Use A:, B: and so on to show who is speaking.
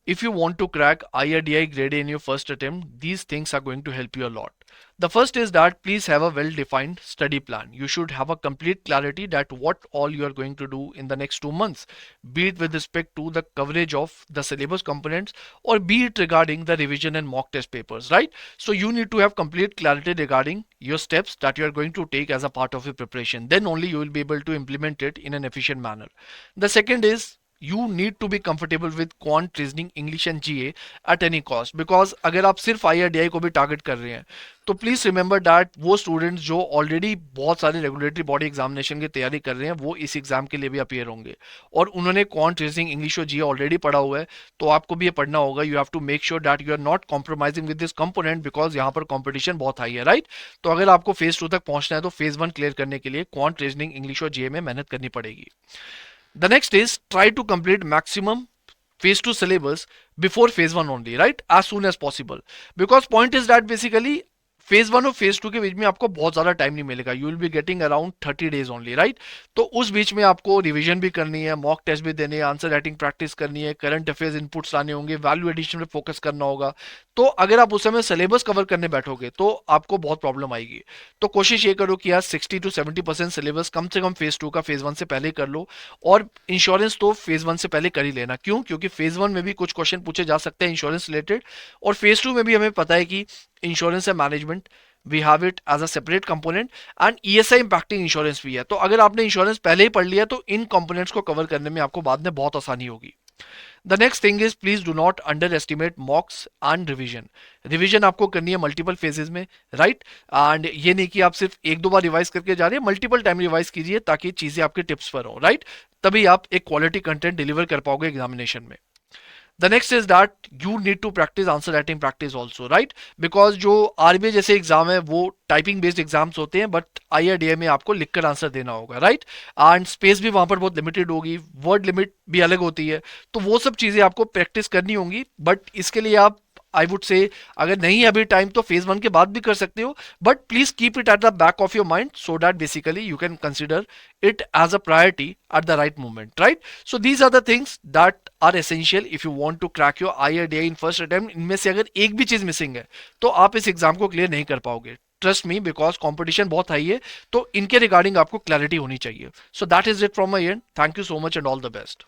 A: If you want to crack IRDI grade A in your first attempt, these things are going to help you a lot. The first is that please have a well-defined study plan. You should have a complete clarity that what all you are going to do in the next 2 months, be it with respect to the coverage of the syllabus components or be it regarding the revision and mock test papers, right? So you need to have complete clarity regarding your steps that you are going to take as a part of your preparation. Then only you will be able to implement it in an efficient manner. The second is you need to be comfortable with quant reasoning English and GA at any cost, because अगर आप सिर्फ IRDI को भी target कर रहे हैं तो please remember that वो स्टूडेंट्स जो ऑलरेडी बहुत सारे रेगुलेटरी बॉडी एग्जामिनेशन की तैयारी कर रहे हैं वो इस एग्जाम के लिए भी अपियर होंगे और उन्होंने क्वांट रीजनिंग इंग्लिश और जीए ऑलरेडी पढ़ा हुआ है, तो आपको भी ये पढ़ना होगा. You have to make sure that you are not compromising with this component because यहाँ पर कॉम्पिटिशन बहुत हाई है, राइट? तो अगर आपको फेज 2 तक पहुंचना है तो फेज 1 क्लियर करने के लिए क्वांट रीजनिंग इंग्लिश और जीए में मेहनत करनी पड़ेगी. The next is try to complete maximum phase 2 syllabus before phase 1 only, right? As soon as possible. Because point is that basically phase 1 और फेज 2 के बीच में आपको बहुत ज्यादा टाइम नहीं मिलेगा. You will be getting around 30 days only, right? तो उस बीच में आपको रिवीजन भी करनी है, मॉक टेस्ट भी देने हैं, आंसर राइटिंग प्रैक्टिस करनी है, करंट अफेयर्स इनपुट्स लाने होंगे, वैल्यू एडिशन पे फोकस करना होगा. तो अगर आप उस समय सिलेबस कवर करने बैठोगे तो आपको बहुत प्रॉब्लम आएगी. तो कोशिश ये करो कि यार 60 to 70% सिलेबस कम से कम फेज 2 का फेज 1 से पहले कर लो. और इंश्योरेंस तो फेज 1 से पहले कर ही लेना. क्यों? क्योंकि फेज 1 में भी कुछ क्वेश्चन पूछे जा सकते हैं इंश्योरेंस रिलेटेड और फेज 2 में भी हमें पता है कि इंश्योरेंस है management, we have it as a separate component and ESI impacting insurance भी है. तो अगर आपने इंश्योरेंस पहले ही पढ़ लिया तो इन कंपोनेंट्स को कवर करने में आपको बाद में बहुत आसानी होगी. The next thing is please do not under estimate मॉक्स and revision. Revision आपको करनी है मल्टीपल फेजेस में, राइट? एंड ये नहीं कि आप सिर्फ एक दो बार रिवाइज करके जा रहे हैं, मल्टीपल टाइम रिवाइज कीजिए ताकि चीजें आपके टिप्स पर हो, राइट? तभी आप एक क्वालिटी कंटेंट डिलीवर कर पाओगे एग्जामिनेशन में. The next is that you need to practice answer writing practice also, right? Because जो आरबीआई जैसे एग्जाम है वो टाइपिंग बेस्ड एग्जाम्स होते हैं बट आईआरडीए में आपको लिखकर आंसर देना होगा, राइट? एंड स्पेस भी वहां पर बहुत लिमिटेड होगी, वर्ड लिमिट भी अलग होती है. तो वो सब चीजें आपको प्रैक्टिस करनी होंगी बट इसके लिए आप आई वुड से अगर नहीं है अभी टाइम तो फेज 1 के बाद भी कर सकते हो but please keep it at the back of your mind so that basically you can consider it as a priority at the right moment, right? So these are the things that are essential if you want to crack your IRDI in first attempt. इनमें से अगर एक भी चीज missing है तो आप इस एग्जाम को क्लियर नहीं कर पाओगे. ट्रस्ट मी, बिकॉज कंपटीशन बहुत हाई है. तो इनके रिगार्डिंग आपको क्लैरिटी होनी चाहिए. So that is it from my and. Thank you so much and all the best.